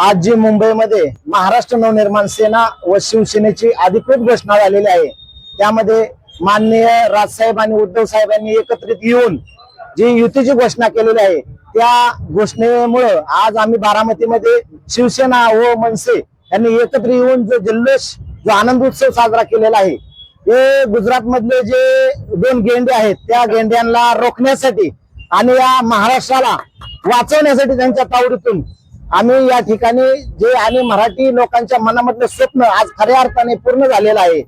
आज जी मुंबईमध्ये महाराष्ट्र नवनिर्माण सेना व शिवसेनेची अधिकृत घोषणा झालेली आहे, त्यामध्ये माननीय राजसाहेब आणि उद्धव साहेबांनी एकत्रित येऊन जी युतीची घोषणा केलेली आहे, त्या घोषणेमुळे आज आम्ही बारामतीमध्ये शिवसेना व मनसे यांनी एकत्र येऊन जो जल्लोष, जो आनंद उत्सव साजरा केलेला आहे, हे गुजरात मधले जे 2 गेंडे आहेत त्या गेंड्यांना रोखण्यासाठी आणि या महाराष्ट्राला वाचवण्यासाठी त्यांच्या तावडीतून आम्ही या ठिकाणी जे आणि मराठी लोकांच्या मनामधलं स्वप्न आज खऱ्या अर्थाने पूर्ण झालेलं आहे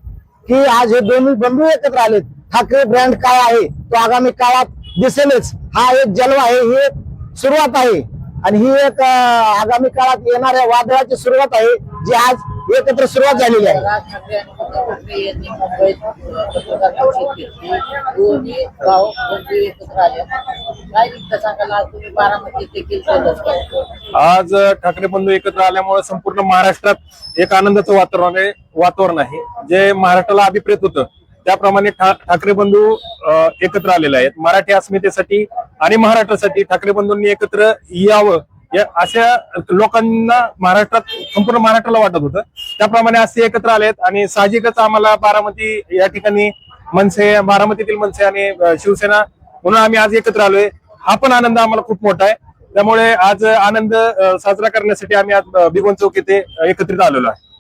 की आज हे दोन्ही बंधू एकत्र आलेत। ठाकरे ब्रँड काय आहे तो आगामी काळात दिसेलच। हा एक जलवा आहे, ही एक सुरुवात आहे आणि ही एक आगामी काळात येणाऱ्या वादळाची सुरुवात आहे जी आज एकत्र सुरुवात झालेली आहे। राज ठाकरे आणि उद्धव ठाकरे यांनी मुंबईत पत्रकार परिषद घेतली, दोन्ही भाऊ बंधू एकत्र आले। काय रिक्त सांगायला आज तुम्ही बारामती देखील जल्लोष करतो? आज ठाकरे बंधू एकत्र आल्यामुळे संपूर्ण महाराष्ट्रात एक आनंदाचं वातावरण आहे। जे महाराष्ट्राला अभिप्रेत होतं त्याप्रमाणे ठाकरे बंधू एकत्र आलेले आहेत। मराठी अस्मितेसाठी आणि महाराष्ट्रासाठी ठाकरे बंधूंनी एकत्र यावं या अशा लोकांना महाराष्ट्रात, संपूर्ण महाराष्ट्राला वाटत होतं, त्याप्रमाणे असे एकत्र आलेत आणि साहजिकच आम्हाला बारामती या ठिकाणी मनसे, बारामतीतील मनसे आणि शिवसेना म्हणून आम्ही आज एकत्र आलोय। हा पण आनंद आम्हाला खूप मोठा आहे, त्यामुळे आज आनंद साजरा करण्यासाठी आम्ही आज भिगवण चौक येथे एकत्रित आलेलो आहे।